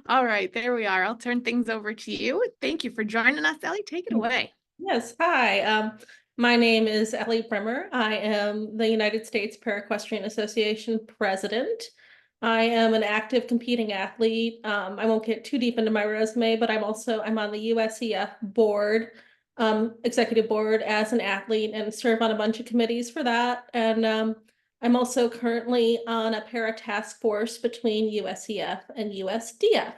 All right, there we are. I'll turn things over to you. Thank you for joining us, Ellie. Take it away. Yes, hi. My name is Ellie Brimmer. I am the United States Para-Equestrian Association president. I am an active competing athlete. I won't get too deep into my resume, but I'm on the USEF board, executive board as an athlete and serve on a bunch of committees for that. And I'm also currently on a para task force between USEF and USDF.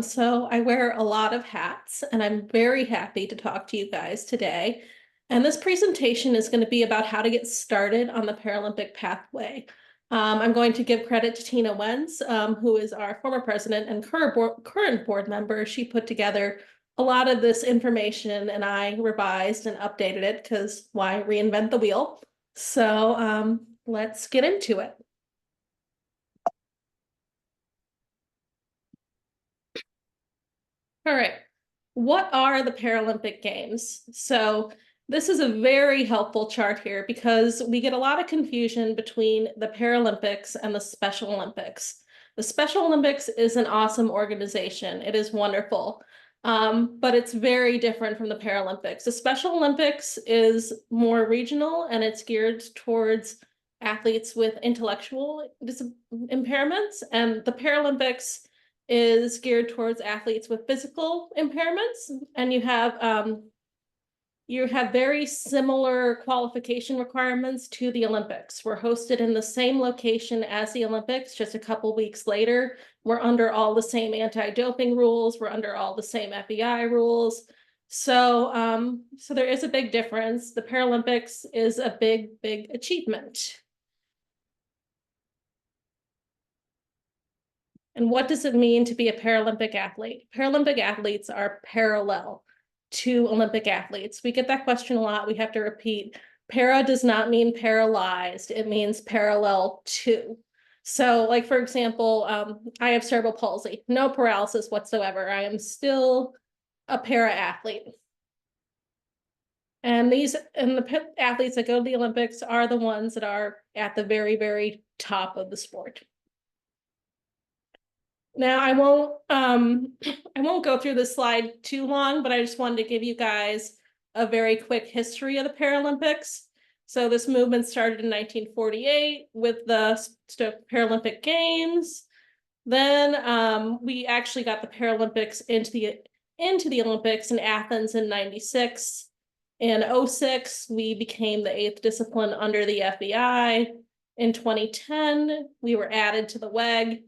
So I wear a lot of hats, and I'm very happy to talk to you guys today. And this presentation is going to be about how to get started on the Paralympic pathway. I'm going to give credit to Tina Wenz, who is our former president and current board member. She put together a lot of this information, and I revised and updated it because why reinvent the wheel? So let's get into it. All right, what are the Paralympic Games? So this is a very helpful chart here because we get a lot of confusion between the Paralympics and the Special Olympics. The Special Olympics is an awesome organization. It is wonderful, but it's very different from the Paralympics. The Special Olympics is more regional and it's geared towards athletes with intellectual impairments, and the Paralympics is geared towards athletes with physical impairments, and you have very similar qualification requirements to the Olympics. We're hosted in the same location as the Olympics, just a couple weeks later. We're under all the same anti-doping rules. We're under all the same FEI rules. So there is a big difference. The Paralympics is a big, big achievement. And what does it mean to be a Paralympic athlete? Paralympic athletes are parallel to Olympic athletes. We get that question a lot. We have to repeat. Para does not mean paralyzed. It means parallel to. So like, for example, I have cerebral palsy, no paralysis whatsoever. I am still a para athlete. And the athletes that go to the Olympics are the ones that are at the very, very top of the sport. Now I won't go through this slide too long, but I just wanted to give you guys a very quick history of the Paralympics. So this movement started in 1948 with the Paralympic Games. Then we actually got the Paralympics into the Olympics in Athens in 96. In 06, we became the 8th discipline under the FEI. In 2010, we were added to the WEG.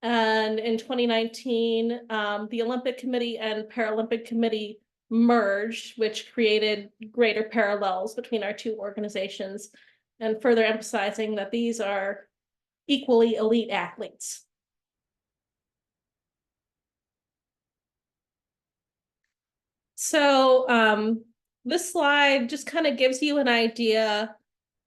And in 2019, the Olympic Committee and Paralympic Committee merged, which created greater parallels between our two organizations, and further emphasizing that these are equally elite athletes. So this slide just kind of gives you an idea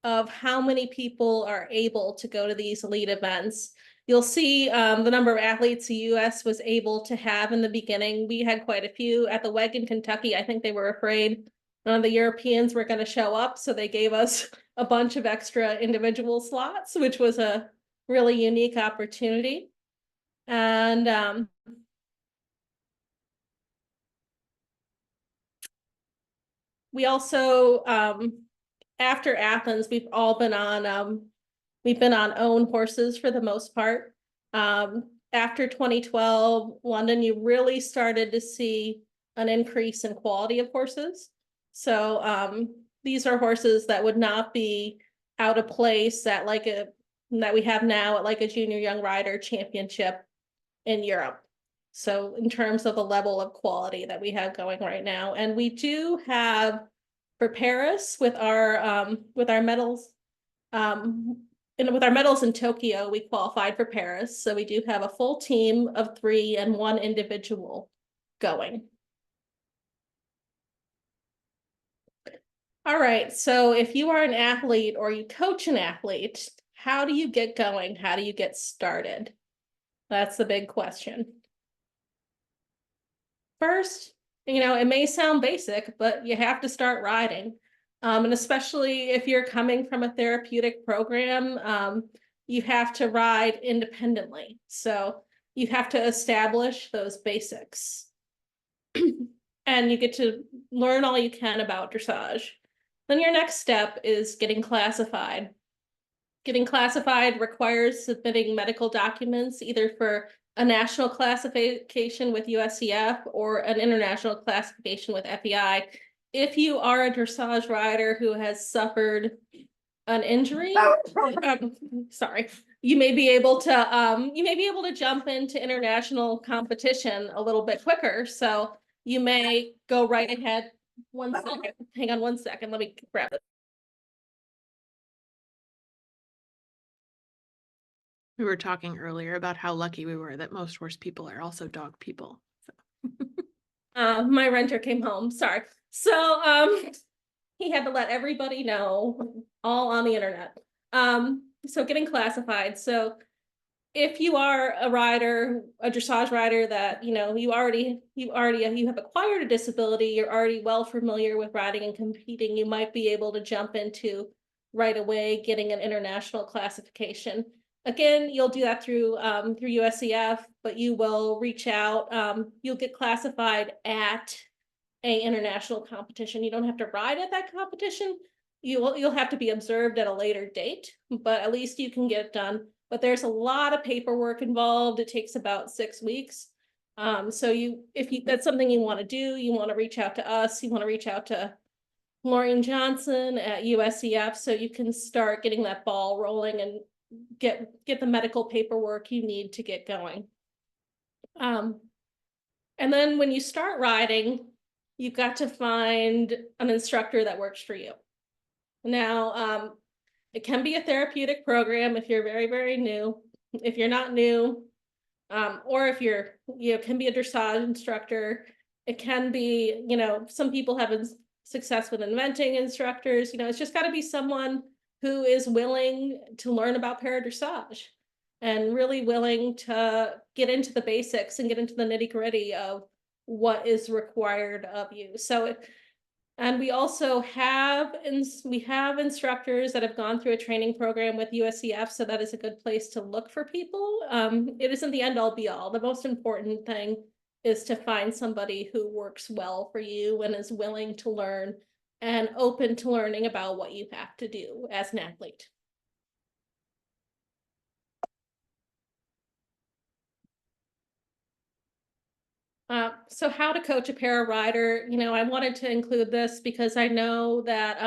of how many people are able to go to these elite events. You'll see the number of athletes the U.S. was able to have in the beginning. We had quite a few at the WEG in Kentucky. I think they were afraid none of the Europeans were going to show up, so they gave us a bunch of extra individual slots, which was a really unique opportunity. And we also, after Athens, we've been on own horses for the most part. After 2012, London, you really started to see an increase in quality of horses. So these are horses that would not be out of place that we have now at like a junior young rider championship in Europe. So in terms of the level of quality that we have going right now, and we do have for Paris with our medals. And with our medals in Tokyo, we qualified for Paris. So we do have a full team of 3 and 1 individual going. All right, so if you are an athlete or you coach an athlete, how do you get going? How do you get started? That's the big question. First, it may sound basic, but you have to start riding. And especially if you're coming from a therapeutic program, you have to ride independently. So you have to establish those basics. And you get to learn all you can about dressage. Then your next step is getting classified. Getting classified requires submitting medical documents, either for a national classification with USEF or an international classification with FEI. If you are a dressage rider who has suffered an injury, sorry, you may be able to jump into international competition a little bit quicker. So you may go right ahead. One second, hang on one second. Let me grab it. We were talking earlier about how lucky we were that most horse people are also dog people. So. My renter came home. Sorry. So he had to let everybody know, all on the internet. So getting classified. So if you are a rider, a dressage rider that, you have acquired a disability, you're already well familiar with riding and competing, you might be able to jump into right away getting an international classification. Again, you'll do that through USEF, but you will reach out, you'll get classified at a international competition. You don't have to ride at that competition. You'll have to be observed at a later date, but at least you can get it done. But there's a lot of paperwork involved. It takes about 6 weeks. So if that's something you want to do, you want to reach out to us, you want to reach out to Maureen Johnson at USEF, so you can start getting that ball rolling and get the medical paperwork you need to get going. And then when you start riding, you've got to find an instructor that works for you. Now, it can be a therapeutic program if you're very, very new. If you're not new, or if can be a dressage instructor. It can be, some people have success with inventing instructors. It's just got to be someone who is willing to learn about para-dressage and really willing to get into the basics and get into the nitty-gritty of what is required of you. And we also have instructors that have gone through a training program with USEF, so that is a good place to look for people. It isn't the end all be all. The most important thing is to find somebody who works well for you and is willing to learn and open to learning about what you have to do as an athlete. So how to coach a para rider, I wanted to include this because I know that,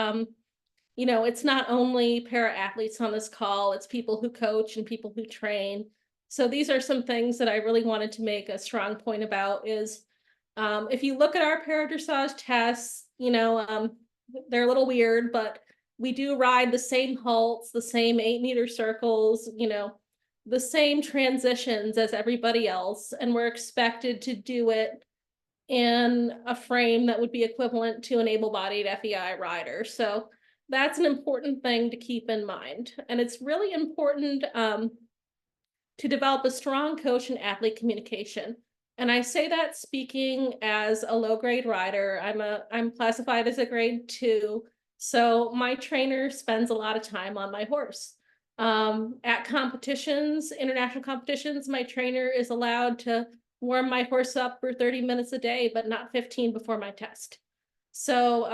it's not only para athletes on this call, it's people who coach and people who train. So these are some things that I really wanted to make a strong point about is, if you look at our para dressage tests, they're a little weird, but we do ride the same halts, the same 8-meter circles, the same transitions as everybody else, and we're expected to do it in a frame that would be equivalent to an able-bodied FEI rider. So that's an important thing to keep in mind. And it's really important to develop a strong coach and athlete communication. And I say that speaking as a low-grade rider. I'm classified as a grade 2, so my trainer spends a lot of time on my horse. At competitions, international competitions, my trainer is allowed to warm my horse up for 30 minutes a day, but not 15 before my test. So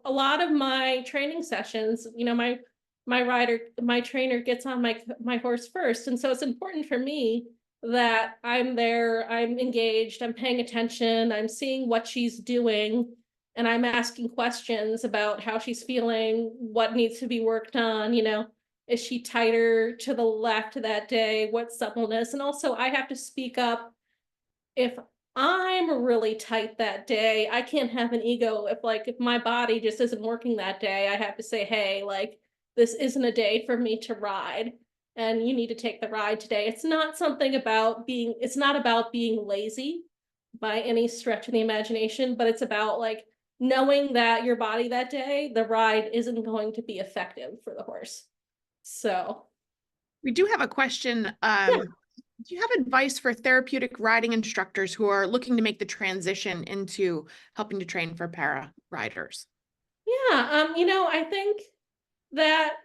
a lot of my training sessions, my trainer gets on my horse first. And so it's important for me that I'm there, I'm engaged, I'm paying attention, I'm seeing what she's doing, and I'm asking questions about how she's feeling, what needs to be worked on, is she tighter to the left that day? What suppleness? And also I have to speak up if I'm really tight that day. I can't have an ego if my body just isn't working that day. I have to say, hey, this isn't a day for me to ride, and you need to take the ride today. It's not about being lazy by any stretch of the imagination, but it's about knowing that your body that day, the ride isn't going to be effective for the horse. So we do have a question. Do you have advice for therapeutic riding instructors who are looking to make the transition into helping to train for para riders? Yeah, I think that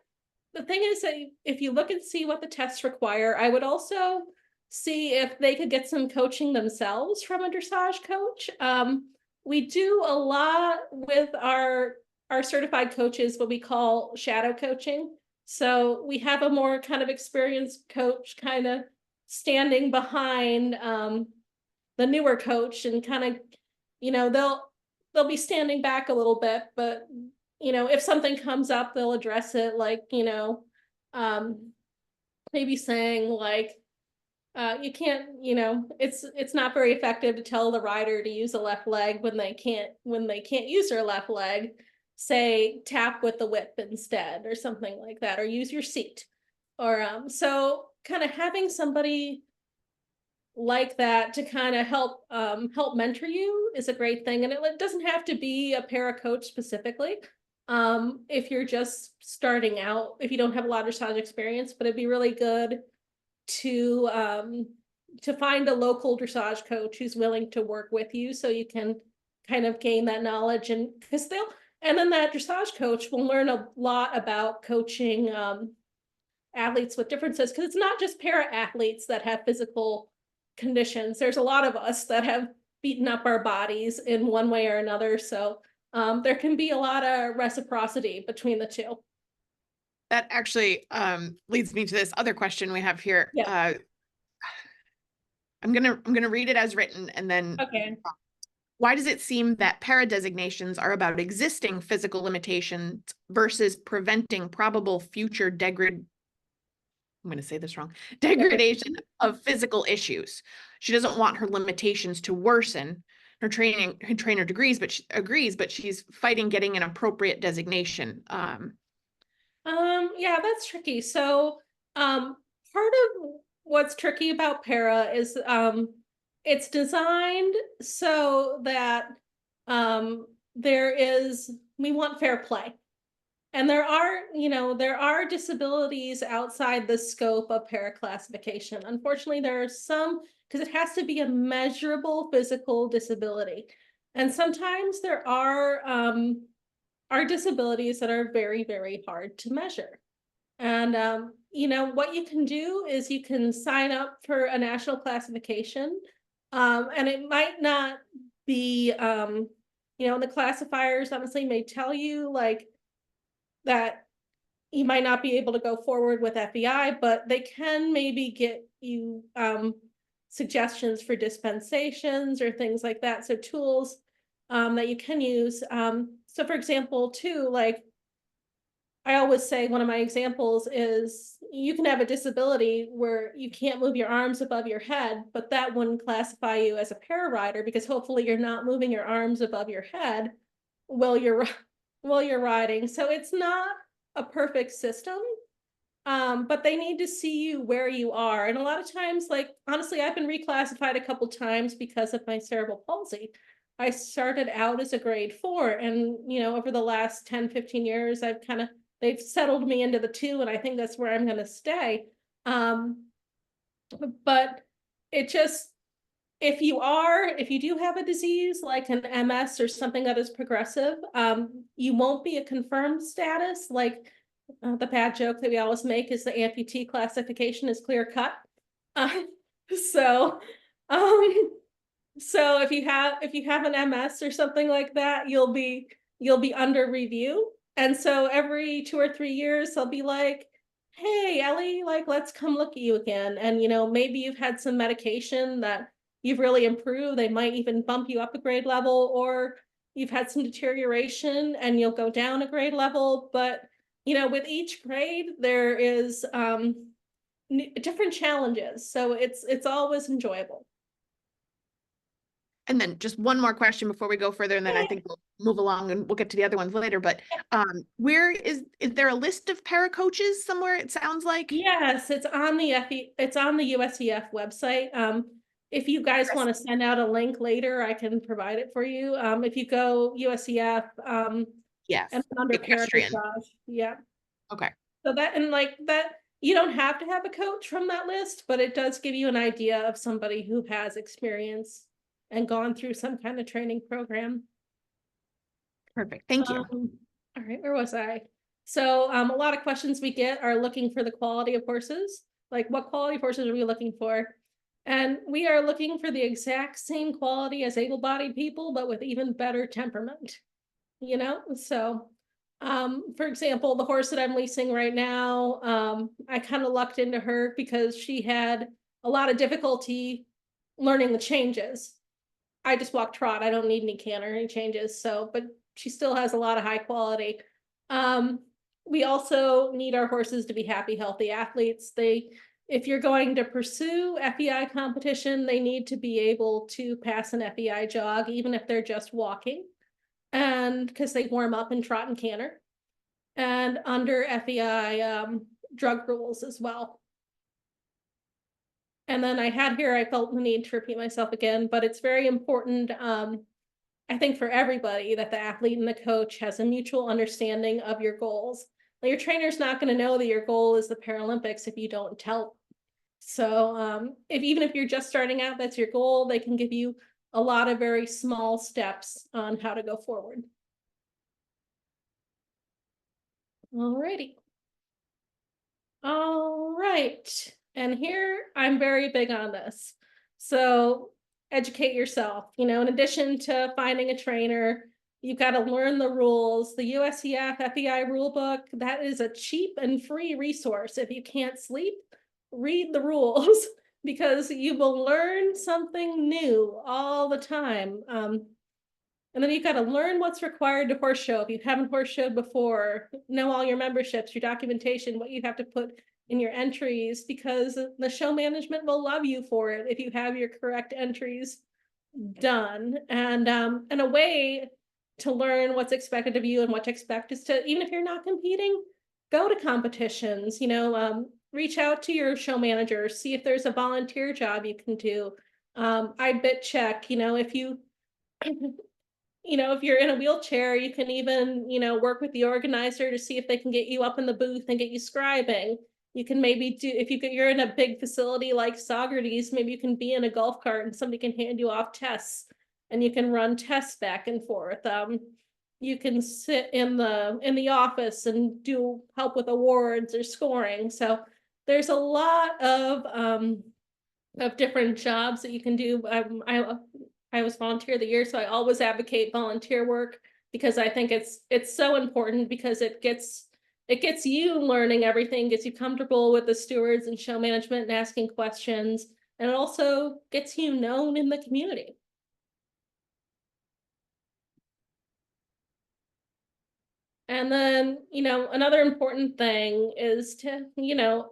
the thing is that if you look and see what the tests require, I would also see if they could get some coaching themselves from a dressage coach. We do a lot with our certified coaches, what we call shadow coaching. So we have a more kind of experienced coach kind of standing behind the newer coach, and kind of, you know, they'll be standing back a little bit, but you know, if something comes up, they'll address it, like, you know, maybe saying like, you can't, you know, it's not very effective to tell the rider to use the left leg when they can't use their left leg. Say tap with the whip instead, or something like that, or use your seat, or so kind of having somebody like that to kind of help mentor you is a great thing. And it doesn't have to be a para coach specifically. If you're just starting out, if you don't have a lot of dressage experience, but it'd be really good to find a local dressage coach who's willing to work with you, so you can kind of gain that knowledge. And because and then that dressage coach will learn a lot about coaching athletes with differences, because it's not just para athletes that have physical conditions. There's a lot of us that have beaten up our bodies in one way or another. So there can be a lot of reciprocity between the two. That actually leads me to this other question we have here. Yeah. I'm gonna read it as written, and then Okay. why does it seem that para designations are about existing physical limitations versus preventing probable future degradation of physical issues? She doesn't want her limitations to worsen. Her trainer agrees, but she's fighting getting an appropriate designation. Yeah, that's tricky. So part of what's tricky about para is it's designed so that we want fair play. And there are disabilities outside the scope of para classification. Unfortunately, there are some, because it has to be a measurable physical disability. And sometimes there are disabilities that are very, very hard to measure. And you know, what you can do is you can sign up for a national classification, and it might not be you know, the classifiers honestly may tell you like that you might not be able to go forward with FEI, but they can maybe get you suggestions for dispensations or things like that. So tools that you can use. So for example, too, like I always say, one of my examples is you can have a disability where you can't move your arms above your head, but that wouldn't classify you as a para rider, because hopefully you're not moving your arms above your head while you're riding. So it's not a perfect system, but they need to see you where you are. And a lot of times, like honestly, I've been reclassified a couple times because of my cerebral palsy. I started out as a grade 4, and you know, over the last 10-15 years, they've settled me into the 2, and I think that's where I'm going to stay. But it just, if you do have a disease like an MS or something that is progressive, you won't be a confirmed status. Like the bad joke that we always make is the amputee classification is clear cut. So if you have an MS or something like that, you'll be under review. And so every 2 or 3 years, they'll be like, hey, Ellie, like, let's come look at you again. And, you know, maybe you've had some medication that you've really improved. They might even bump you up a grade level, or you've had some deterioration and you'll go down a grade level. But, you know, with each grade, there is different challenges. So it's always enjoyable. And then just one more question before we go further, and then I think we'll move along and we'll get to the other ones later. But where is there a list of para coaches somewhere? It sounds like. Yes, it's on the USEF website. If you guys want to send out a link later, I can provide it for you. If you go USEF, yes, and under Equestrian. yeah. Okay. So that, and like that, you don't have to have a coach from that list, but it does give you an idea of somebody who has experience and gone through some kind of training program. Perfect. Thank you. All right, where was I? So a lot of questions we get are looking for the quality of horses. Like, what quality of horses are we looking for? And we are looking for the exact same quality as able-bodied people, but with even better temperament, you know? So, for example, the horse that I'm leasing right now, I kind of lucked into her because she had a lot of difficulty learning the changes. I just walk trot. I don't need any canter, any changes. So, but she still has a lot of high quality. Um, we also need our horses to be happy, healthy athletes. If you're going to pursue FEI competition, they need to be able to pass an FEI jog, even if they're just walking, and because they warm up and trot and canter, and under FEI drug rules as well. And then I felt the need to repeat myself again, but it's very important, I think, for everybody, that the athlete and the coach has a mutual understanding of your goals. Like, your trainer's not going to know that your goal is the Paralympics if you don't tell. So even if you're just starting out, that's your goal, they can give you a lot of very small steps on how to go forward. Alrighty. All right. And here I'm very big on this. So educate yourself. In addition to finding a trainer, you've got to learn the rules. The USEF FEI rulebook, that is a cheap and free resource. If you can't sleep, read the rules because you will learn something new all the time. And then you've got to learn what's required to horse show. If you haven't horse showed before, know all your memberships, your documentation, what you have to put in your entries, because the show management will love you for it if you have your correct entries done. And a way to learn what's expected of you and what to expect is to, even if you're not competing, go to competitions, reach out to your show manager, see if there's a volunteer job you can do. I bit check, if you if you're in a wheelchair, you can even, work with the organizer to see if they can get you up in the booth and get you scribing. You can maybe do, if you're in a big facility like Saugerties, maybe you can be in a golf cart and somebody can hand you off tests and you can run tests back and forth. You can sit in the office and do help with awards or scoring. So there's a lot of different jobs that you can do. I was volunteer of the year, so I always advocate volunteer work because I think it's so important, because it gets you learning everything, gets you comfortable with the stewards and show management and asking questions, and it also gets you known in the community. And then, another important thing is to,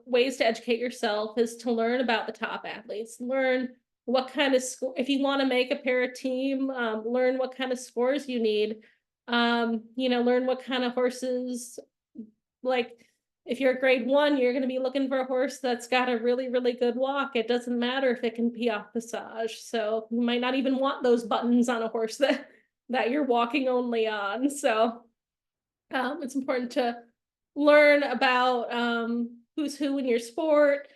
ways to educate yourself is to learn about the top athletes, learn what kind of score, if you want to make a para team, learn what kind of scores you need, learn what kind of horses, like if you're a grade 1, you're going to be looking for a horse that's got a really, really good walk. It doesn't matter if it can piaffe passage. So you might not even want those buttons on a horse that you're walking only on. So it's important to learn about who's who in your sport.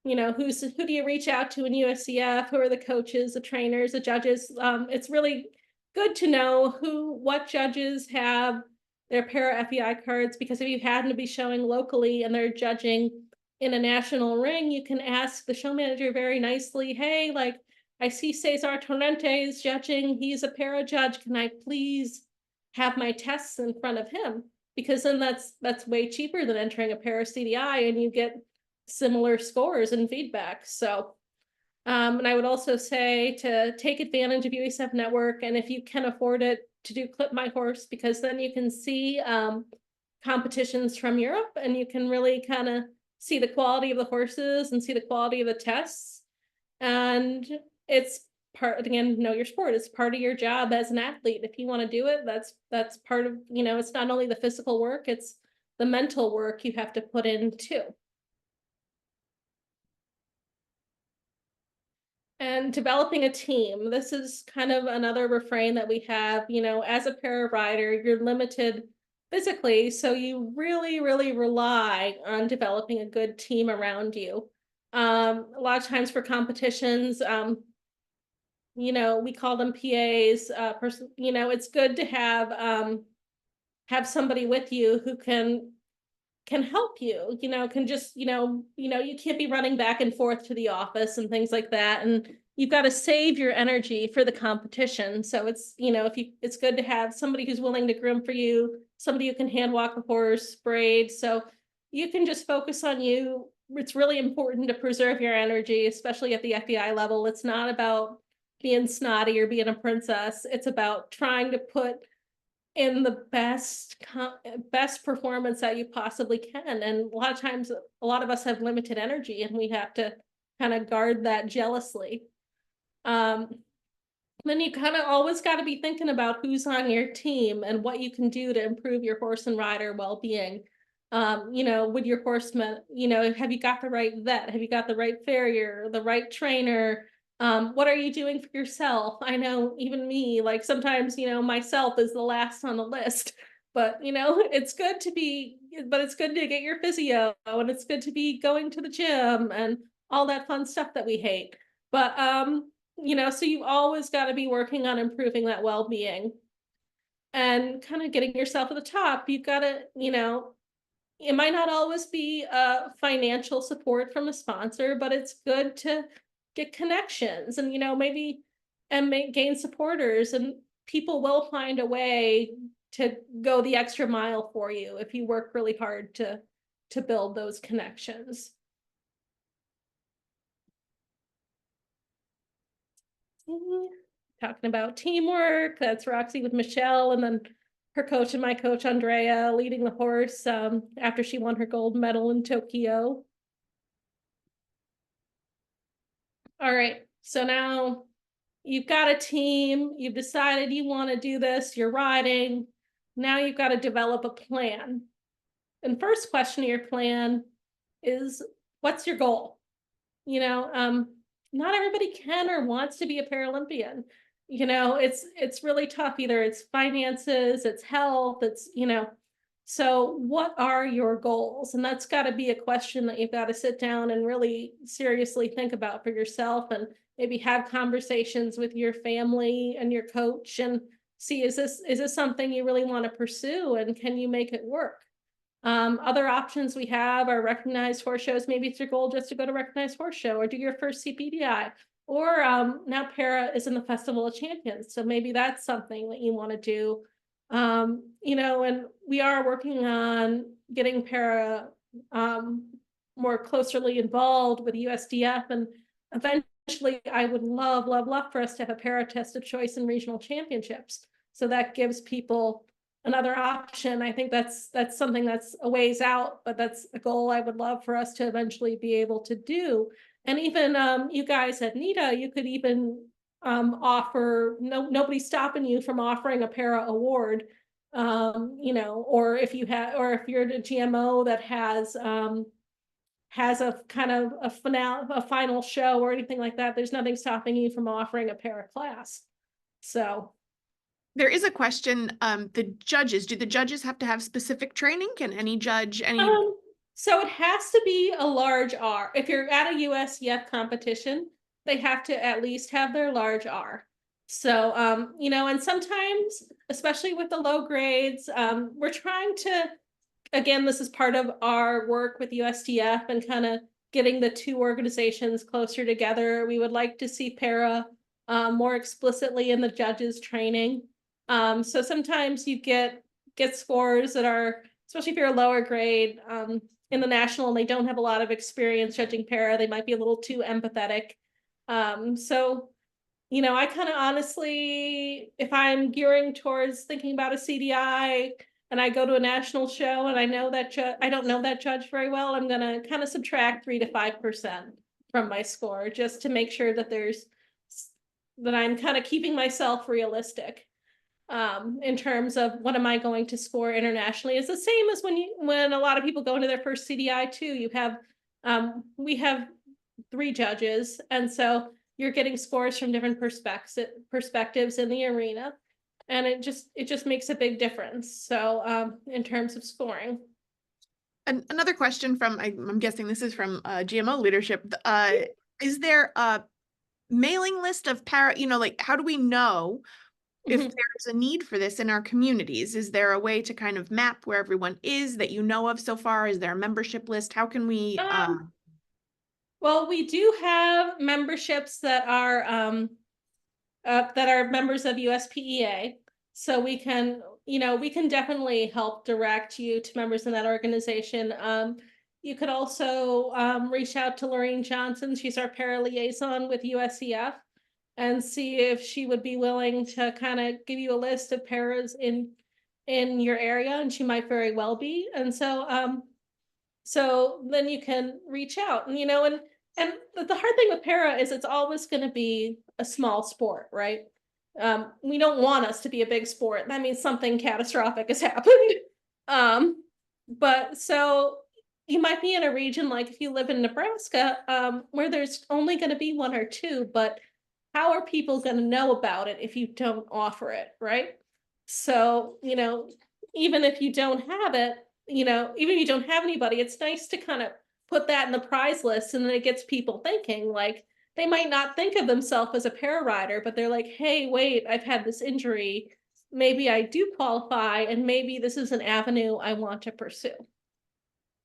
Who do you reach out to in USDF? Who are the coaches, the trainers, the judges? It's really good to know what judges have their para-FEI cards, because if you happen to be showing locally and they're judging in a national ring, you can ask the show manager very nicely, hey, like, I see Cesar Torrente is judging, he's a para judge, can I please have my tests in front of him? Because then that's way cheaper than entering a para CDI, and you get similar scores and feedback. So and I would also say to take advantage of USEF Network, and if you can afford it, to do Clip My Horse, because then you can see competitions from Europe, and you can really kind of see the quality of the horses and see the quality of the tests. And it's again, know your sport. It's part of your job as an athlete. If you want to do it, that's part of, it's not only the physical work, it's the mental work you have to put in too. And developing a team. This is kind of another refrain that we have, as a para rider, you're limited physically, so you really, really rely on developing a good team around you. A lot of times for competitions, we call them PAs, it's good to have somebody with you who can can help you, can just, you can't be running back and forth to the office and things like that. And you've got to save your energy for the competition. So it's, it's good to have somebody who's willing to groom for you, somebody who can hand walk a horse, braid. So you can just focus on you. It's really important to preserve your energy, especially at the FEI level. It's not about being snotty or being a princess. It's about trying to put in the best performance that you possibly can. And a lot of times, a lot of us have limited energy and we have to kind of guard that jealously. Then you kind of always got to be thinking about who's on your team and what you can do to improve your horse and rider well-being. With your horsemen, have you got the right vet? Have you got the right farrier, the right trainer? What are you doing for yourself? I know even me, like sometimes, myself is the last on the list, but it's good to get your physio, and it's good to be going to the gym and all that fun stuff that we hate. But, so you always got to be working on improving that well-being and kind of getting yourself at the top. You've got to, it might not always be financial support from a sponsor, but it's good to get connections and, maybe gain supporters, and people will find a way to go the extra mile for you if you work really hard to build those connections. Talking about teamwork, that's Roxy with Michelle, and then her coach and my coach Andrea leading the horse after she won her gold medal in Tokyo. All right, so now you've got a team, you've decided you want to do this, you're riding. Now you've got to develop a plan. And first question of your plan is, what's your goal? Not everybody can or wants to be a Paralympian. It's really tough. Either it's finances, it's health, it's, so what are your goals? And that's got to be a question that you've got to sit down and really seriously think about for yourself, and maybe have conversations with your family and your coach and see, is this something you really want to pursue, and can you make it work? Other options we have are recognized horse shows. Maybe it's your goal just to go to recognized horse show or do your first CPDI, or now para is in the Festival of Champions. So maybe that's something that you want to do. And we are working on getting para more closely involved with USDF, and eventually I would love for us to have a para test of choice in regional championships. So that gives people another option. I think that's something that's a ways out, but that's a goal I would love for us to eventually be able to do. And even you guys at NEDA, you could even offer, nobody's stopping you from offering a para award, or if you're a GMO that has a kind of a final show or anything like that, there's nothing stopping you from offering a para class. So there is a question, the judges, do the judges have to have specific training? Can any judge, so it has to be a large R. If you're at a USEF competition, they have to at least have their large R. So, and sometimes, especially with the low grades, we're trying to, again, this is part of our work with USDF and kind of getting the two organizations closer together. We would like to see para more explicitly in the judges' training. So sometimes you get scores that are, especially if you're a lower grade in the national and they don't have a lot of experience judging para, they might be a little too empathetic. So, I kind of honestly, if I'm gearing towards thinking about a CDI and I go to a national show and I know that I don't know that judge very well, I'm going to kind of subtract 3 to 5% from my score just to make sure that that I'm kind of keeping myself realistic. In terms of what am I going to score internationally. Is the same as when a lot of people go into their first CDI too. You have we have 3 judges, and so you're getting scores from different perspectives in the arena, and it just makes a big difference. So in terms of scoring. Another question from, I'm guessing this is from GMO leadership. Is there a mailing list of para, like how do we know if Mhm. there's a need for this in our communities. Is there a way to kind of map where everyone is that you know of so far? Is there a membership list? How can we, Well, we do have memberships that are members of USPEA. So we can, we can definitely help direct you to members in that organization. You could also reach out to Lorraine Johnson. She's our para liaison with USEF, and see if she would be willing to kind of give you a list of paras in your area, and she might very well be. And so then you can reach out, and the hard thing with para is it's always going to be a small sport, right? We don't want us to be a big sport. That means something catastrophic has happened. But so you might be in a region, like if you live in Nebraska, where there's only going to be one or two, but how are people going to know about it if you don't offer it, right? So, even if you don't have it, even if you don't have anybody, it's nice to kind of put that in the prize list, and then it gets people thinking. Like, they might not think of themselves as a para rider, but they're like, hey, wait, I've had this injury. Maybe I do qualify, and maybe this is an avenue I want to pursue.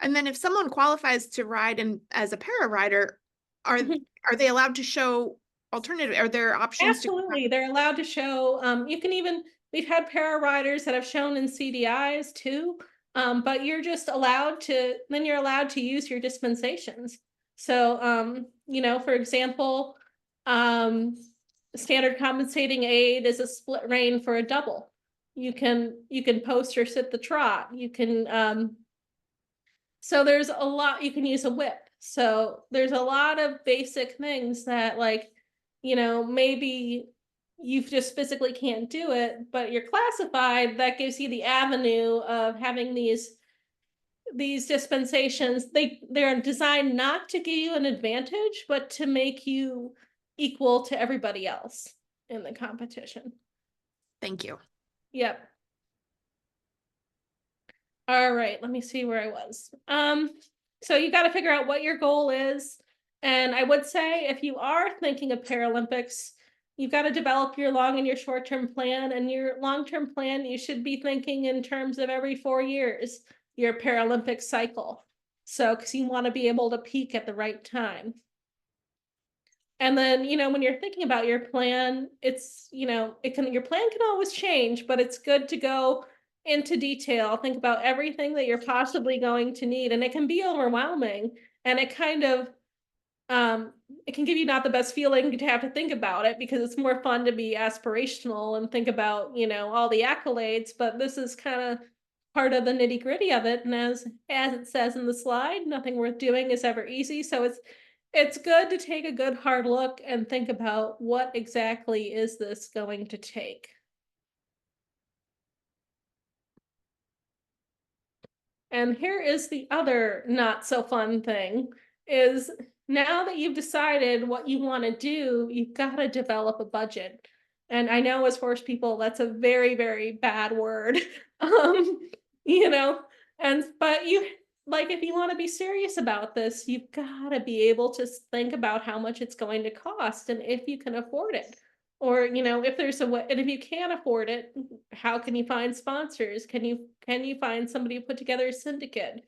and then if someone qualifies to ride as a para rider, are Mhm. are they allowed to show alternative? Are there options to? Absolutely. They're allowed to show, we've had para riders that have shown in CDIs too. But you're allowed to use your dispensations. So, for example, um, standard compensating aid is a split rein for a double. You can post or sit the trot. So there's a lot. You can use a whip. So there's a lot of basic things that, like, maybe you just physically can't do it, but you're classified. That gives you the avenue of having these dispensations. They're designed not to give you an advantage, but to make you equal to everybody else in the competition. Thank you. Yep. All right, let me see where I was. So you got to figure out what your goal is. And I would say, if you are thinking of Paralympics, you've got to develop your long and your short-term plan. And your long-term plan, you should be thinking in terms of every 4 years, your Paralympic cycle. So, because you want to be able to peak at the right time. And then, when you're thinking about your plan, your plan can always change, but it's good to go into detail, think about everything that you're possibly going to need. And it can be overwhelming, and it can give you not the best feeling to have to think about it, because it's more fun to be aspirational and think about, all the accolades, but this is kind of part of the nitty-gritty of it. And as it says in the slide, nothing worth doing is ever easy. So it's good to take a good hard look and think about, what exactly is this going to take? And here is the other not so fun thing, is now that you've decided what you want to do, you've got to develop a budget. And I know, as horse people, that's a very, very bad word. um, you know, but if you want to be serious about this, you've got to be able to think about how much it's going to cost and if you can afford it. Or, if there's a way, and if you can't afford it, how can you find sponsors? Can you find somebody to put together a syndicate?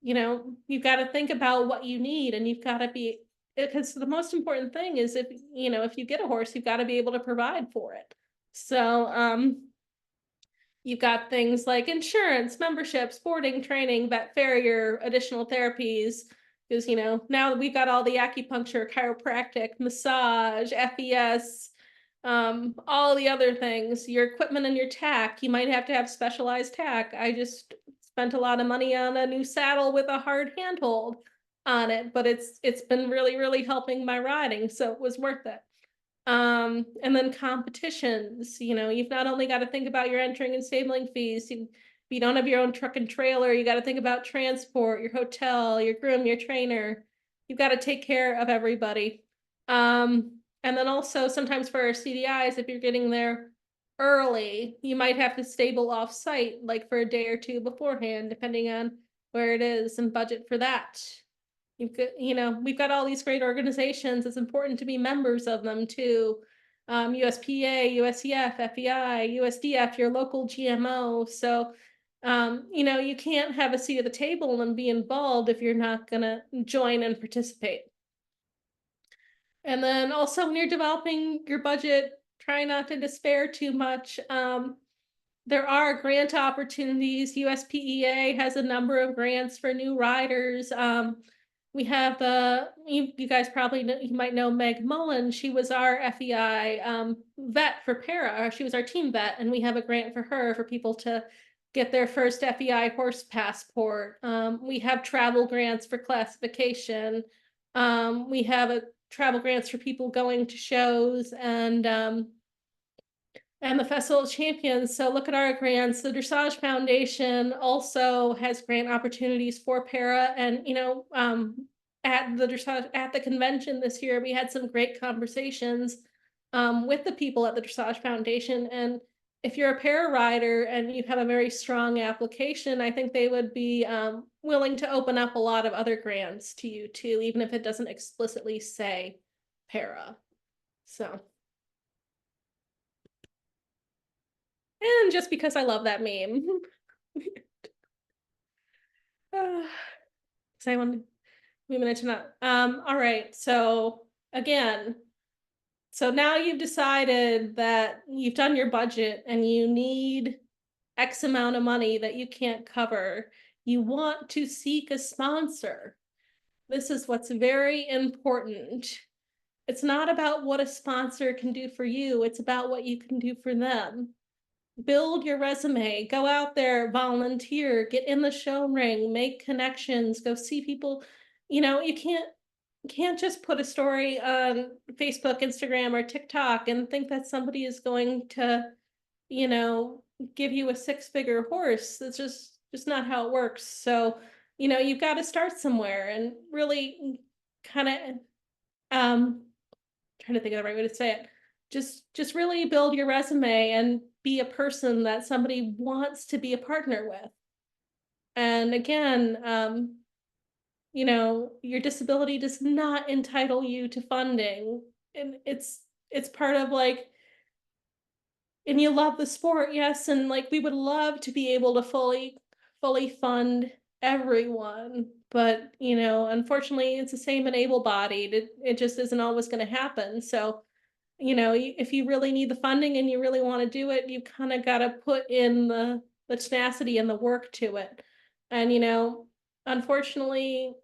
You've got to think about what you need, and you've got to be, because the most important thing is, if you get a horse, you've got to be able to provide for it. So, you've got things like insurance, membership, sporting training, vet farrier, additional therapies. Because, now that we've got all the acupuncture, chiropractic, massage, FES, all the other things, your equipment and your tack, you might have to have specialized tack. I just spent a lot of money on a new saddle with a hard handhold on it, but it's been really, really helping my riding, so it was worth it. And then competitions, you've not only got to think about your entering and stabling fees. If you don't have your own truck and trailer, you got to think about transport, your hotel, your groom, your trainer. You've got to take care of everybody. And then also, sometimes for our CDIs, if you're getting there early, you might have to stable off site, like for a day or two beforehand, depending on where it is, and budget for that. We've got all these great organizations. It's important to be members of them too. USPEA, USEF, FEI, USDF, your local GMO. So, you can't have a seat at the table and be involved if you're not going to join and participate. And then also when you're developing your budget, try not to despair too much. There are grant opportunities. USPEA has a number of grants for new riders. We have you guys probably know, you might know Meg Mullen. She was our FEI vet for para. She was our team vet, and we have a grant for her for people to get their first FEI horse passport. We have travel grants for classification. We have travel grants for people going to shows and the Festival of Champions. So look at our grants. The Dressage Foundation also has grant opportunities for para. And, at the convention this year, we had some great conversations with the people at the Dressage Foundation. And if you're a para rider and you have a very strong application, I think they would be willing to open up a lot of other grants to you too, even if it doesn't explicitly say para. So. And just because I love that meme. So I want to move into that. All right. So again, so now you've decided that you've done your budget and you need X amount of money that you can't cover. You want to seek a sponsor. This is what's very important. It's not about what a sponsor can do for you. It's about what you can do for them. Build your resume, go out there, volunteer, get in the show ring, make connections, go see people. You can't just put a story on Facebook, Instagram, or TikTok and think that somebody is going to, give you a six-figure horse. That's just not how it works. So, you've got to start somewhere and really kind of trying to think of the right way to say it. Just really build your resume and be a person that somebody wants to be a partner with. And again, your disability does not entitle you to funding. And it's part of and you love the sport, yes, and we would love to be able to fully fund everyone, but unfortunately it's the same in able-bodied. It just isn't always going to happen. So if you really need the funding and you really want to do it, you kind of got to put in the tenacity and the work to it. And, unfortunately,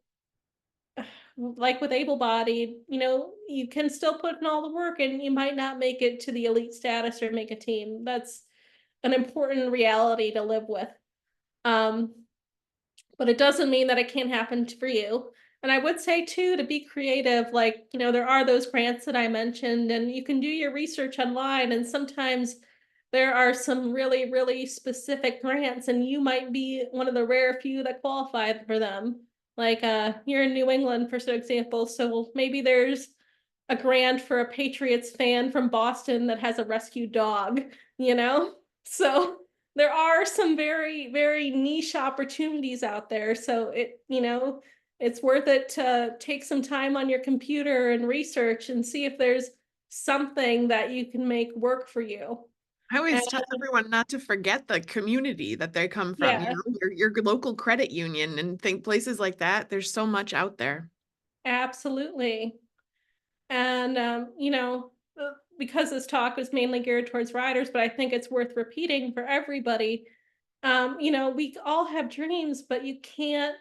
like with able-bodied, you can still put in all the work and you might not make it to the elite status or make a team. That's an important reality to live with. But it doesn't mean that it can't happen for you. And I would say too, to be creative, there are those grants that I mentioned, and you can do your research online, and sometimes there are some really, really specific grants, and you might be one of the rare few that qualify for them. You're in New England, for example, so maybe there's a grant for a Patriots fan from Boston that has a rescue dog, So there are some very, very niche opportunities out there. So it's worth it to take some time on your computer and research and see if there's something that you can make work for you. I always tell everyone not to forget the community that they come from, Yeah. your local credit union, and think places like that. There's so much out there. Absolutely. And, because this talk was mainly geared towards riders, but I think it's worth repeating for everybody. We all have dreams, but you can't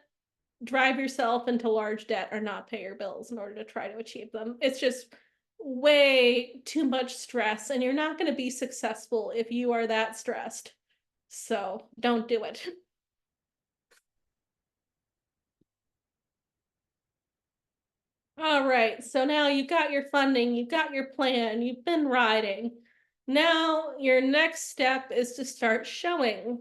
drive yourself into large debt or not pay your bills in order to try to achieve them. It's just way too much stress, and you're not going to be successful if you are that stressed. So don't do it. All right, so now you've got your funding, you've got your plan, you've been riding. Now your next step is to start showing.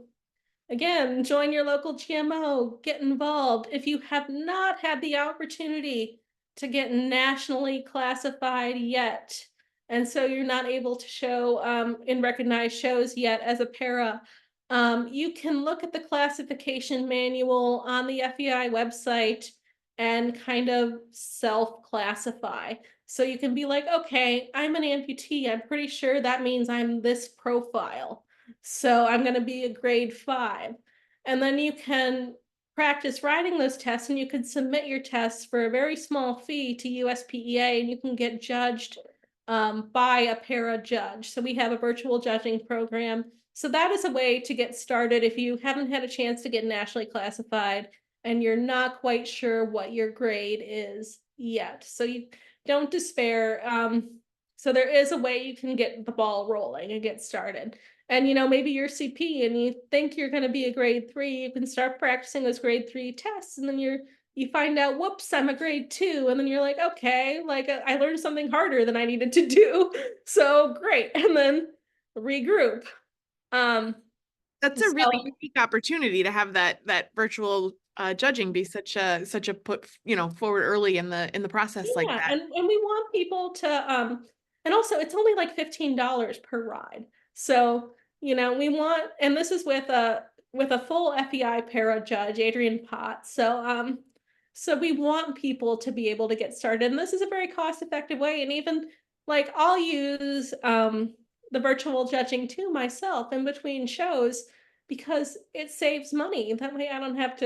Again, join your local GMO, get involved. If you have not had the opportunity to get nationally classified yet, and so you're not able to show in recognized shows yet as a para, you can look at the classification manual on the FEI website and kind of self-classify. So you can be like, okay, I'm an amputee. I'm pretty sure that means I'm this profile. So I'm going to be a grade 5. And then you can practice writing those tests, and you can submit your tests for a very small fee to USPEA, and you can get judged by a para judge. So we have a virtual judging program. So that is a way to get started if you haven't had a chance to get nationally classified and you're not quite sure what your grade is yet. So you don't despair. So there is a way you can get the ball rolling and get started. And maybe you're CP and you think you're going to be a grade 3, you can start practicing those grade 3 tests, and then you find out, whoops, I'm a grade 2, and then you're like, okay, like I learned something harder than I needed to do. So great. And then regroup. That's a really unique opportunity to have that virtual judging be such a put forward early in the process like that. And we want people to and also it's only like $15 per ride. So, we want, and this is with a full FEI para judge, Adrian Potts. So we want people to be able to get started. And this is a very cost-effective way. And even like I'll use the virtual judging too myself in between shows, because it saves money. That way I don't have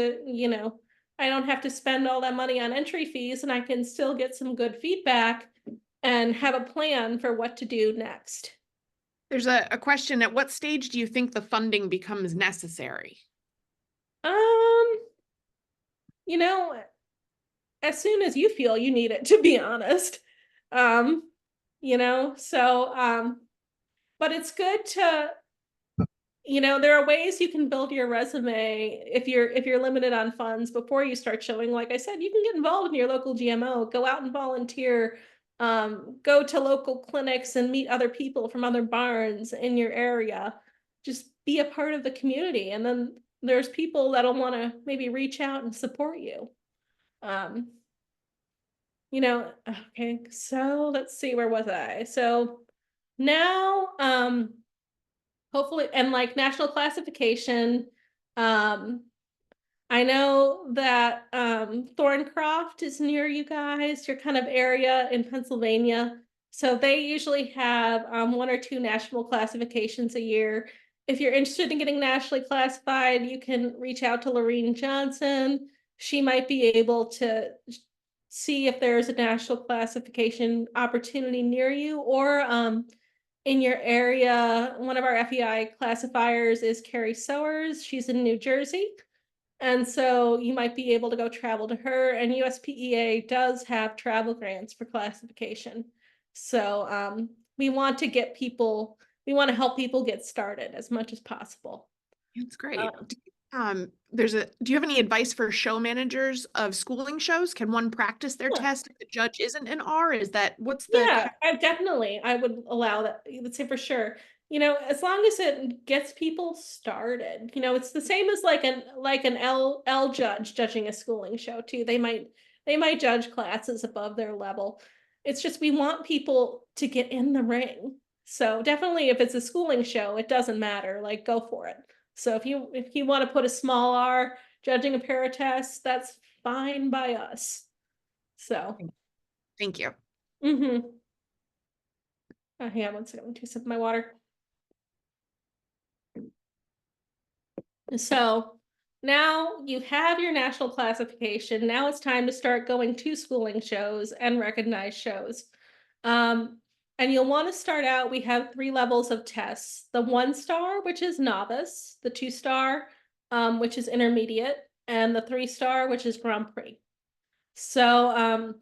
to spend all that money on entry fees, and I can still get some good feedback and have a plan for what to do next. There's a question: at what stage do you think the funding becomes necessary? As soon as you feel you need it, to be honest. But it's good to, there are ways you can build your resume if you're limited on funds before you start showing. Like I said, you can get involved in your local GMO, go out and volunteer, go to local clinics and meet other people from other barns in your area. Just be a part of the community. And then there's people that'll want to maybe reach out and support you. Okay, so let's see, where was I? So now, hopefully, and like national classification, I know that Thorncroft is near you guys, your kind of area in Pennsylvania. So they usually have 1 or 2 national classifications a year. If you're interested in getting nationally classified, you can reach out to Lorene Johnson. She might be able to see if there's a national classification opportunity near you, or in your area. One of our FEI classifiers is Carrie Sowers. She's in New Jersey. And so you might be able to go travel to her, and USPEA does have travel grants for classification. So we want to help people get started as much as possible. That's great. Do you have any advice for show managers of schooling shows? Can one practice their test if the judge isn't an R? I would allow that. You would say for sure. As long as it gets people started. It's the same as like an L judge judging a schooling show too. They might judge classes above their level. It's just we want people to get in the ring. So definitely, if it's a schooling show, it doesn't matter. Like, go for it. So if you want to put a small R judging a para test, that's fine by us. So thank you. Hang on 1 second. Let me sip my water. So now you have your national classification. Now it's time to start going to schooling shows and recognized shows. And you'll want to start out, we have 3 levels of tests. The 1-star, which is novice, the 2-star, which is intermediate, and the 3-star, which is Grand Prix. So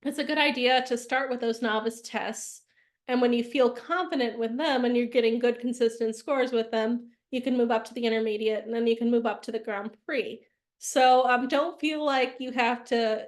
it's a good idea to start with those novice tests. And when you feel confident with them and you're getting good consistent scores with them, you can move up to the intermediate, and then you can move up to the Grand Prix. So don't feel like you have to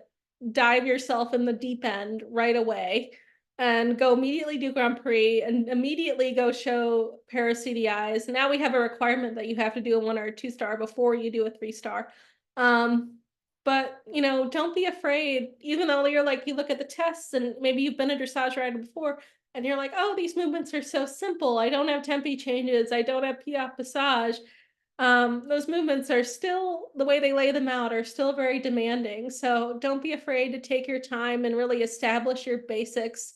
dive yourself in the deep end right away and go immediately do Grand Prix and immediately go show para CDIs. Now we have a requirement that you have to do a 1 or a 2-star before you do a 3-star. But don't be afraid, even though you look at the tests and maybe you've been a dressage rider before and you're like, oh, these movements are so simple. I don't have tempi changes. I don't have piaffe passage. those movements are still, the way they lay them out are still very demanding. So don't be afraid to take your time and really establish your basics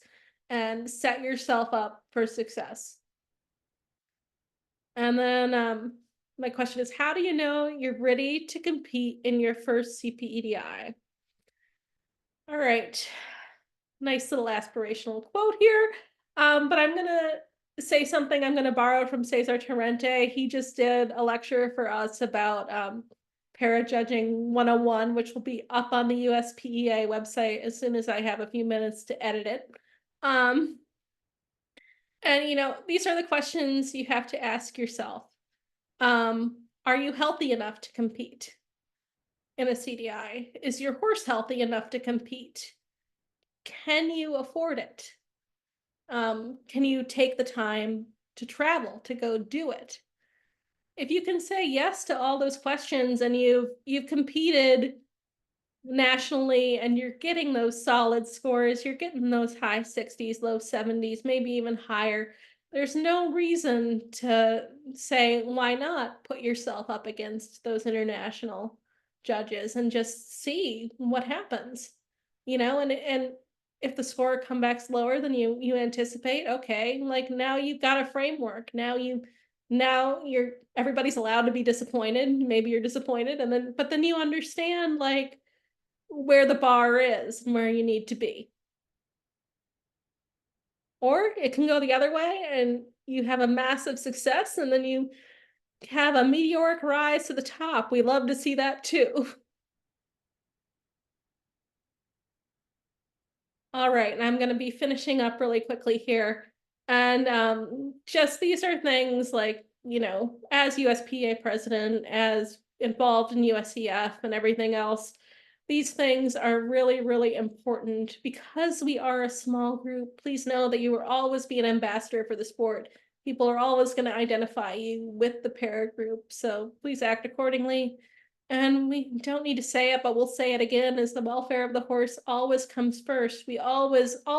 and set yourself up for success. And then my question is, how do you know you're ready to compete in your first CPEDI? All right. Nice little aspirational quote here. But I'm going to say something I'm going to borrow from Cesar Torrente. He just did a lecture for us about para-judging 101, which will be up on the USPEA website as soon as I have a few minutes to edit it. And, you know, these are the questions you have to ask yourself. Are you healthy enough to compete in a CDI? Is your horse healthy enough to compete? Can you afford it? Can you take the time to travel, to go do it? If you can say yes to all those questions and you've competed nationally and you're getting those solid scores, you're getting those high 60s, low 70s, maybe even higher, there's no reason to say, why not put yourself up against those international judges and just see what happens, you know, and if the score comes back lower than you anticipate, okay, like now you've got a framework. Now you're everybody's allowed to be disappointed. Maybe you're disappointed, but then you understand like where the bar is and where you need to be. Or it can go the other way and you have a massive success and then you have a meteoric rise to the top. We love to see that too. All right, and I'm going to be finishing up really quickly here. And just these are things like, you know, as USPEA president, as involved in USEF and everything else, these things are really, really important because we are a small group. Please know that you will always be an ambassador for the sport. People are always going to identify you with the para group. So please act accordingly. And we don't need to say it, but we'll say it again, is the welfare of the horse always comes first. All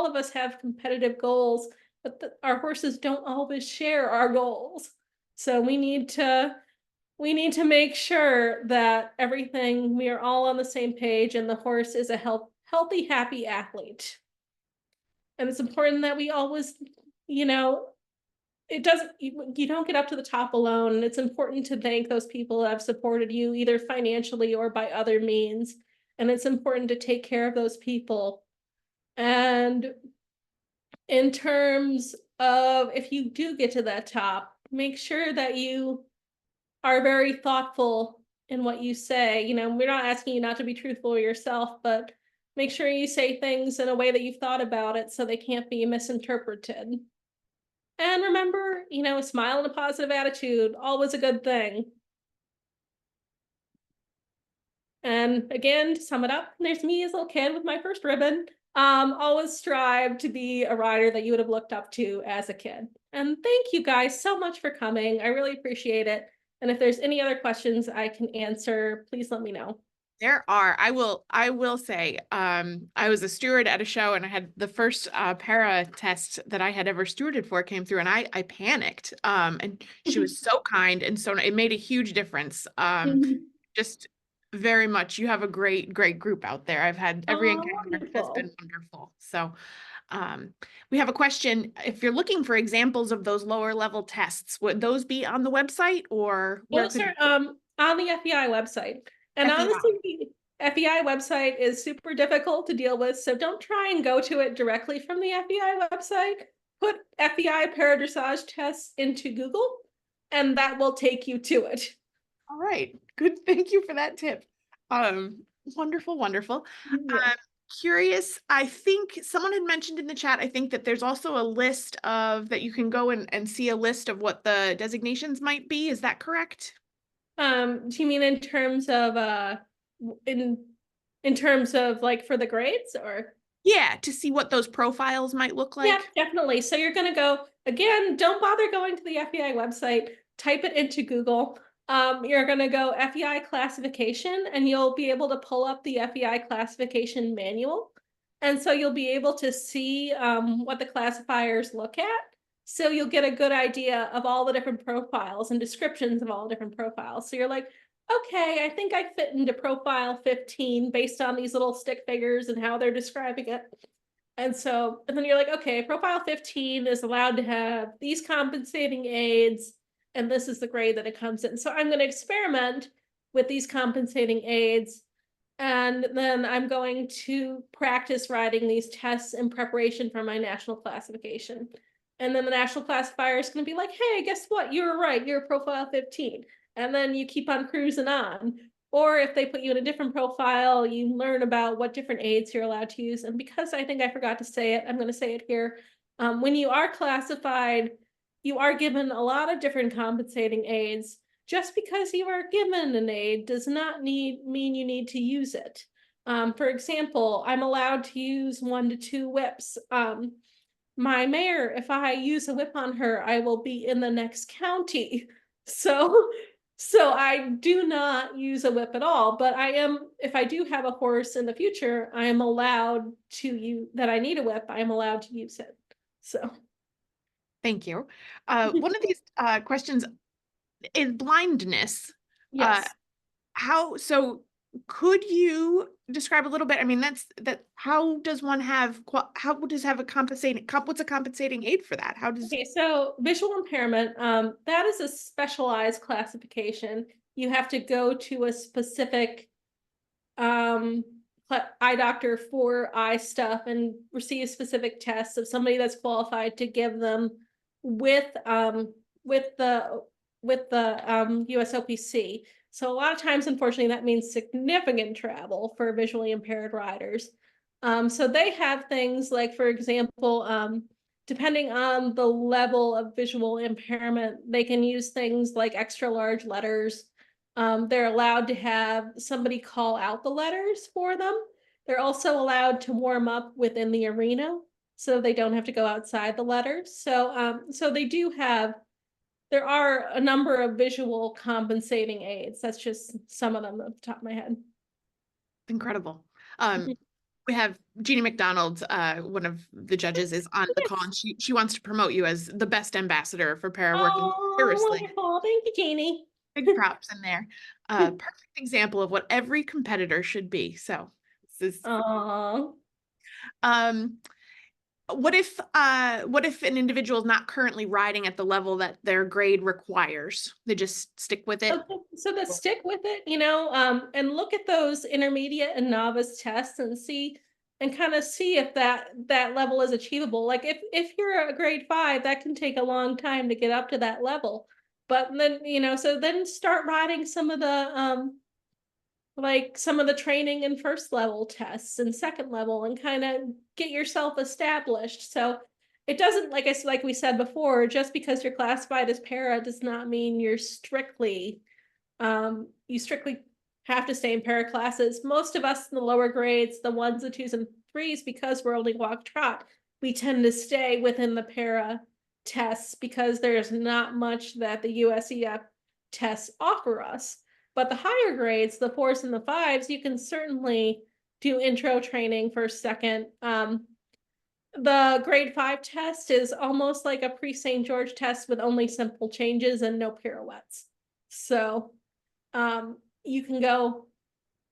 of us have competitive goals, but our horses don't always share our goals. So we need to make sure that we are all on the same page and the horse is a healthy, happy athlete. And it's important that we always, you know, you don't get up to the top alone. It's important to thank those people that have supported you either financially or by other means. And it's important to take care of those people. And in terms of if you do get to that top, make sure that you are very thoughtful in what you say. You know, we're not asking you not to be truthful to yourself, but make sure you say things in a way that you've thought about it so they can't be misinterpreted. And remember, you know, a smile and a positive attitude, always a good thing. And again, to sum it up, there's me as a little kid with my first ribbon. Always strive to be a rider that you would have looked up to as a kid. And thank you guys so much for coming. I really appreciate it. And if there's any other questions I can answer, please let me know. There are. I will say, I was a steward at a show and I had the first para test that I had ever stewarded for came through and I panicked. And she was so kind and so it made a huge difference. Just very much, you have a great group out there. I've had every encounter has been wonderful. So we have a question. If you're looking for examples of those lower level tests, would those be on the website or those are on the FEI website? And honestly, the FEI website is super difficult to deal with, so don't try and go to it directly from the FEI website. Put FEI para-dressage tests into Google, and that will take you to it. All right, good. Thank you for that tip. Wonderful. Yeah. Curious, I think someone had mentioned in the chat, I think that there's also a list of that you can go and see a list of what the designations might be. Is that correct? Do you mean in terms of in terms of like for the grades or? Yeah, to see what those profiles might look like. Yeah, definitely. So you're going to go, again, don't bother going to the FEI website, type it into Google. You're going to go FEI classification and you'll be able to pull up the FEI classification manual. And so you'll be able to see what the classifiers look at. So you'll get a good idea of all the different profiles and descriptions of all different profiles. So you're like, okay, I think I fit into profile 15 based on these little stick figures and how they're describing it. And then you're like, okay, profile 15 is allowed to have these compensating aids, and this is the grade that it comes in. So I'm going to experiment with these compensating aids, and then I'm going to practice writing these tests in preparation for my national classification. And then the national classifier is going to be like, hey, guess what? You were right. You're profile 15. And then you keep on cruising on. Or if they put you in a different profile, you learn about what different aids you're allowed to use. And because I think I forgot to say it, I'm going to say it here. When you are classified, you are given a lot of different compensating aids. Just because you are given an aid does not mean you need to use it. For example, I'm allowed to use 1 to 2 whips. My mayor, if I use a whip on her, I will be in the next county. So I do not use a whip at all, but I am, if I do have a horse in the future, I am allowed to use, that I need a whip, I am allowed to use it. So. Thank you. One of these questions is blindness. Yes. So could you describe a little bit? I mean, how does one have, have a compensating, what's a compensating aid for that? How does? Okay, so visual impairment, that is a specialized classification. You have to go to a specific eye doctor for eye stuff and receive specific tests of somebody that's qualified to give them with the USOPC. So a lot of times, unfortunately, that means significant travel for visually impaired riders. So they have things like, for example, depending on the level of visual impairment, they can use things like extra large letters. They're allowed to have somebody call out the letters for them. They're also allowed to warm up within the arena, so they don't have to go outside the letters. So they do have, there are a number of visual compensating aids. That's just some of them off the top of my head. Incredible. We have Jeannie McDonald, one of the judges, is on the call, and she wants to promote you as the best ambassador for para working tirelessly. Wonderful. Thank you, Jeannie. Big props in there. Perfect example of what every competitor should be. So this is what if an individual is not currently riding at the level that their grade requires? They just stick with it. Okay, so they stick with it, and look at those intermediate and novice tests and see, and kind of see if that level is achievable. Like if you're a grade 5, that can take a long time to get up to that level. But then, so then start riding some of the training and first level tests and second level, and kind of get yourself established. So it doesn't, like we said before, just because you're classified as para does not mean you're strictly, you strictly have to stay in para classes. Most of us in the lower grades, the 1s, the 2s, and 3s, because we're only walk trot, we tend to stay within the para tests because there's not much that the USEF tests offer us. But the higher grades, the 4s and the 5s, you can certainly do intro training for second. The grade 5 test is almost like a pre-St. George test with only simple changes and no pirouettes. So you can go,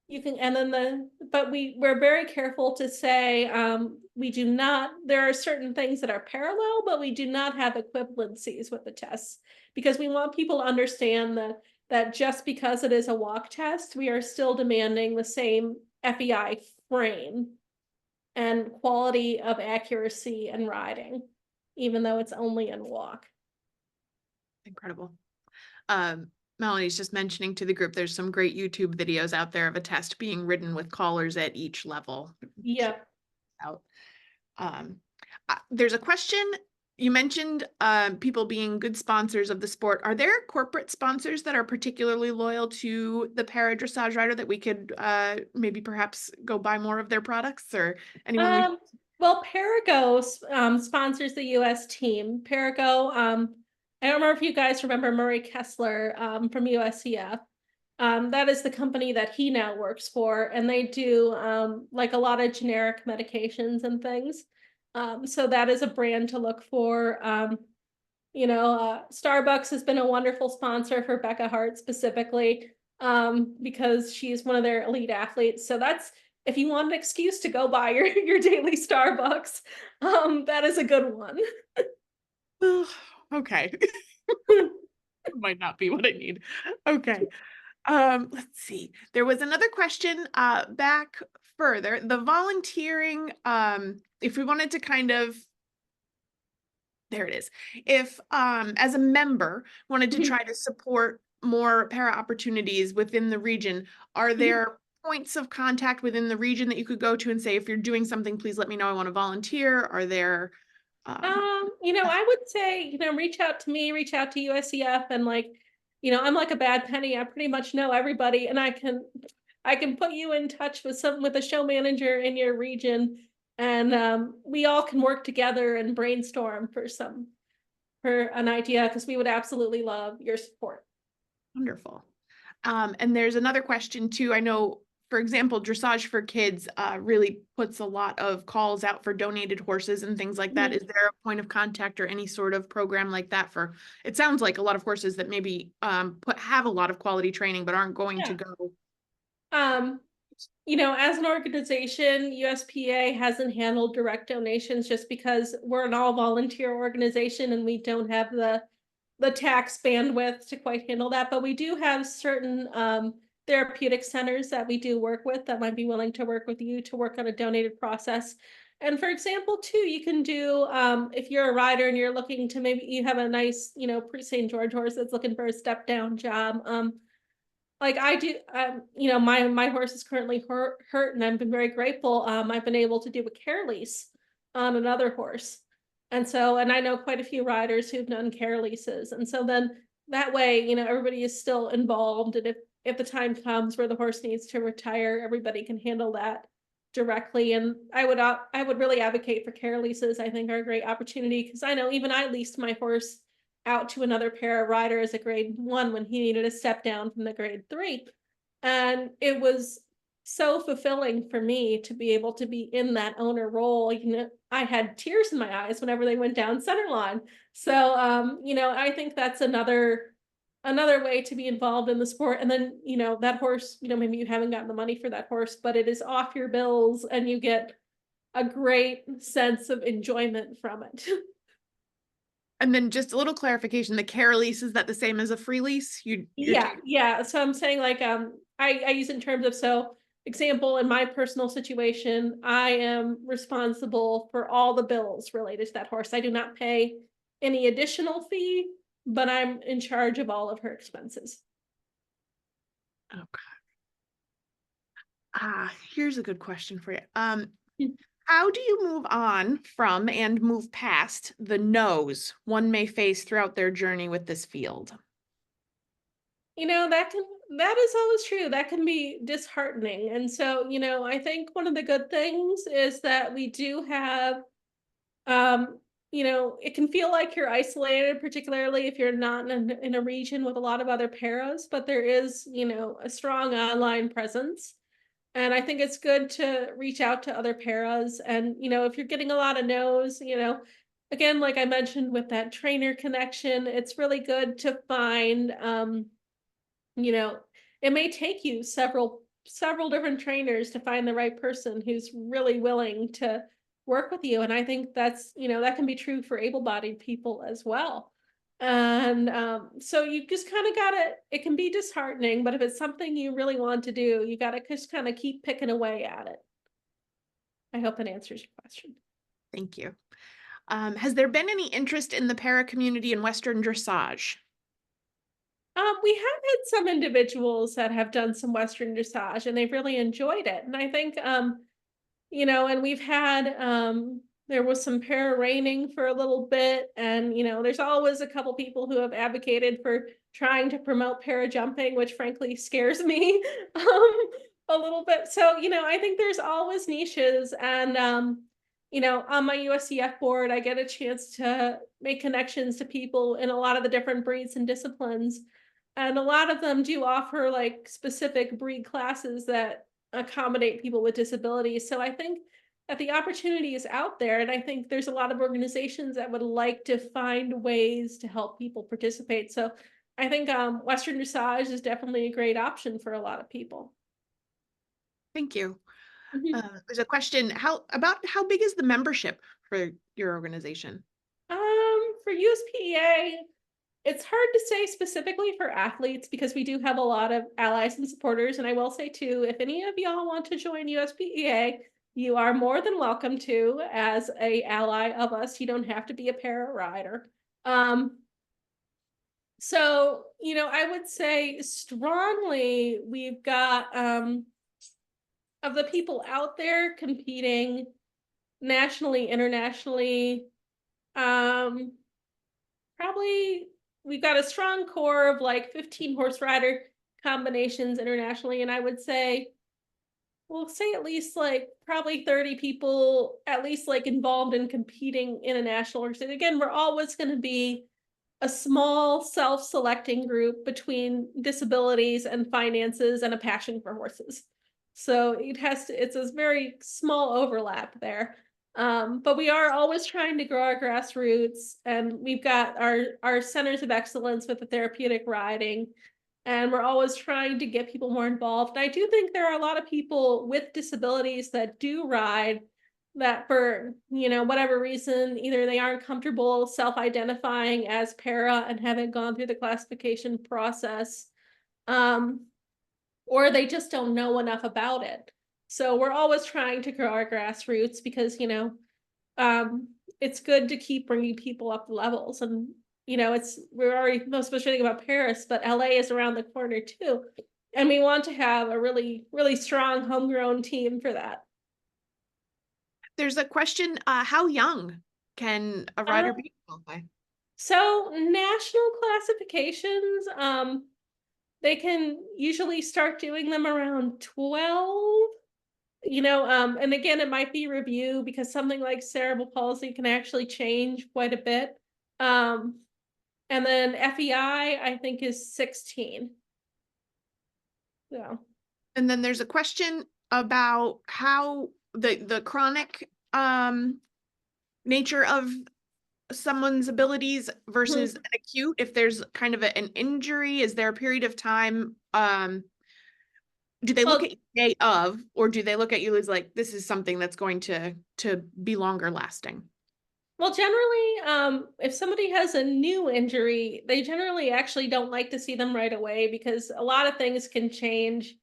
and then but we're very careful to say we do not, there are certain things that are parallel, but we do not have equivalencies with the tests, because we want people to understand that just because it is a walk test, we are still demanding the same FEI frame and quality of accuracy and riding, even though it's only in walk. Incredible. Melanie's just mentioning to the group, there's some great YouTube videos out there of a test being ridden with callers at each level. Yeah. There's a question. You mentioned people being good sponsors of the sport. Are there corporate sponsors that are particularly loyal to the para dressage rider that we could maybe perhaps go buy more of their products, or anyone? Well, Parago sponsors the U.S. team. Parago, I don't remember if you guys remember Murray Kessler from USEF. That is the company that he now works for, and they do like a lot of generic medications and things. So that is a brand to look for. Starbucks has been a wonderful sponsor for Becca Hart specifically, because she's one of their elite athletes. So that's, if you want an excuse to go buy your daily Starbucks, that is a good one. Okay. Might not be what I need. Okay. Let's see. There was another question back further. The volunteering, if we wanted to kind of, there it is. If as a member wanted to try to support more para opportunities within the region, are there points of contact within the region that you could go to and say, if you're doing something, please let me know, I want to volunteer? Are there I would say, reach out to me, reach out to USEF, and I'm like a bad penny. I pretty much know everybody, and I can put you in touch with a show manager in your region, and we all can work together and brainstorm for an idea, because we would absolutely love your support. Wonderful. And there's another question too. I know, for example, Dressage for Kids really puts a lot of calls out for donated horses and things like that. Is there a point of contact or any sort of program like that for, it sounds like a lot of horses that maybe have a lot of quality training but aren't going to go? As an organization, USPEA hasn't handled direct donations just because we're an all volunteer organization and we don't have the tax bandwidth to quite handle that. But we do have certain therapeutic centers that we do work with that might be willing to work with you to work on a donated process. And for example, too, you can do, if you're a rider and you're looking to, maybe you have a nice, pre-St. George horse that's looking for a step down job. Like I do, my horse is currently hurt, and I've been very grateful. I've been able to do a care lease on another horse. And I know quite a few riders who've done care leases. And so then that way, everybody is still involved. And if the time comes where the horse needs to retire, everybody can handle that directly. And I would really advocate for care leases. I think are a great opportunity, because I know even I leased my horse out to another para rider as a grade 1 when he needed a step down from the grade 3. And it was so fulfilling for me to be able to be in that owner role. I had tears in my eyes whenever they went down center line. So, I think that's another way to be involved in the sport. And then, that horse, maybe you haven't gotten the money for that horse, but it is off your bills and you get a great sense of enjoyment from it. And then just a little clarification, the care lease, is that the same as a free lease? Yeah. So I'm saying I use it in terms of, so example, in my personal situation, I am responsible for all the bills related to that horse. I do not pay any additional fee, but I'm in charge of all of her expenses. Okay. Here's a good question for you. How do you move on from and move past the no's one may face throughout their journey with this field? That is always true. That can be disheartening. And so, I think one of the good things is that we do have, it can feel like you're isolated, particularly if you're not in a region with a lot of other paras, but there is, a strong online presence. And I think it's good to reach out to other paras. And, if you're getting a lot of no's, again, like I mentioned with that trainer connection, it's really good to find, it may take you several different trainers to find the right person who's really willing to work with you. And I think that's, that can be true for able-bodied people as well. And so you just kind of it can be disheartening, but if it's something you really want to do, you got to just kind of keep picking away at it. I hope that answers your question. Thank you. Has there been any interest in the para community in Western dressage? We have had some individuals that have done some Western dressage and they've really enjoyed it. And I think, and we've had, there was some para reining for a little bit. And, there's always a couple people who have advocated for trying to promote para jumping, which frankly scares me a little bit. So, I think there's always niches. And, on my USEF board, I get a chance to make connections to people in a lot of the different breeds and disciplines. And a lot of them do offer like specific breed classes that accommodate people with disabilities. So I think that the opportunity is out there, and I think there's a lot of organizations that would like to find ways to help people participate. So I think Western dressage is definitely a great option for a lot of people. Thank you. Mhm. There's a question, how big is the membership for your organization? For USPEA, it's hard to say specifically for athletes because we do have a lot of allies and supporters. And I will say too, if any of y'all want to join USPEA, you are more than welcome to as a ally of us. You don't have to be a para rider. Um, so I would say strongly we've got of the people out there competing nationally, internationally, um, probably we've got a strong core of like 15 horse rider combinations internationally, and I would say we'll say at least like probably 30 people at least like involved in competing in a national organization. Again, we're always going to be a small self-selecting group between disabilities and finances and a passion for horses. So it's a very small overlap there. But we are always trying to grow our grassroots, and we've got our centers of excellence with the therapeutic riding, and we're always trying to get people more involved. And I do think there are a lot of people with disabilities that do ride that for whatever reason, either they aren't comfortable self-identifying as para and haven't gone through the classification process, um, or they just don't know enough about it. So we're always trying to grow our grassroots because um, it's good to keep bringing people up the levels. And we're already most especially about Paris, but LA is around the corner too, and we want to have a really really strong homegrown team for that. There's a question, how young can a rider Um, be qualified? So national classifications, they can usually start doing them around 12, and again, it might be review because something like cerebral palsy can actually change quite a bit. Um, and then FEI, I think, is 16. So, And then there's a question about how the chronic nature of someone's abilities versus mhm. an acute. If there's kind of an injury, is there a period of time? Do they look Well, at you day of, or do they look at you as like this is something that's going to be longer lasting? generally, if somebody has a new injury, they generally actually don't like to see them right away because a lot of things can change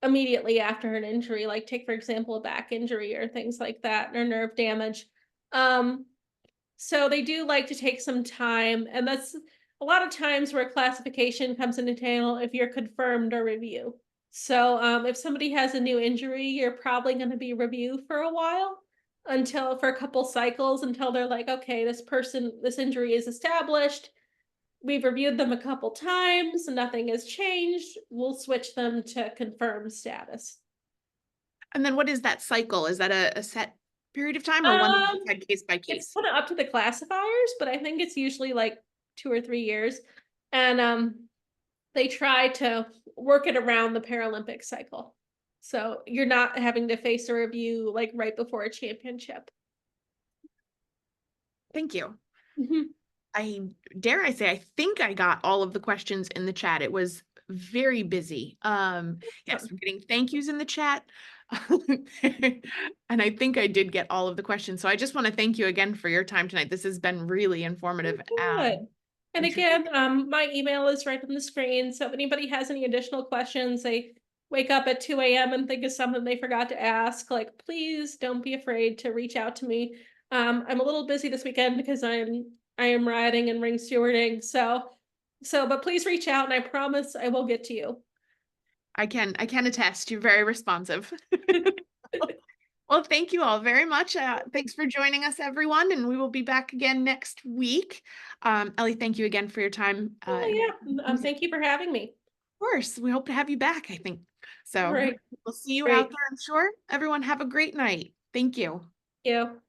immediately after an injury, like take, for example, a back injury or things like that, or nerve damage. Um, so they do like to take some time, and that's a lot of times where classification comes into table if you're confirmed or review. So if somebody has a new injury, you're probably going to be review for a while until for a couple cycles until they're like, okay, this injury is established. We've reviewed them a couple times, nothing has changed. We'll switch them to confirmed status. And then what is that cycle? Is that a set period of time or one that's Um, decided case by it's case? kind of up to the classifiers, but I think it's usually like 2 or 3 years. And they try to work it around the Paralympic cycle. So you're not having to face a review like right before a championship. Thank you. Mhm. I dare I say, I think I got all of the questions in the chat. It was very busy. Yes, I'm getting thank yous in the chat. And I think I did get all of the questions. So I just want to thank you again for your time tonight. This has been really informative. Good. And Interesting. again, my email is right on the screen. So if anybody has any additional questions, they wake up at 2 a.m. and think of something they forgot to ask, like, please don't be afraid to reach out to me. I'm a little busy this weekend because I am riding and ring stewarding. But please reach out and I promise I will get to you. I can attest. You're very responsive. Well, thank you all very much. Thanks for joining us, everyone, and we will be back again next week. Ellie, thank you again for your time. Oh yeah. Of Thank you for having me. course, we hope to have you back, I think. All So right. we'll see you out Great. there, I'm sure. Everyone have a great night. Thank you. Thank you.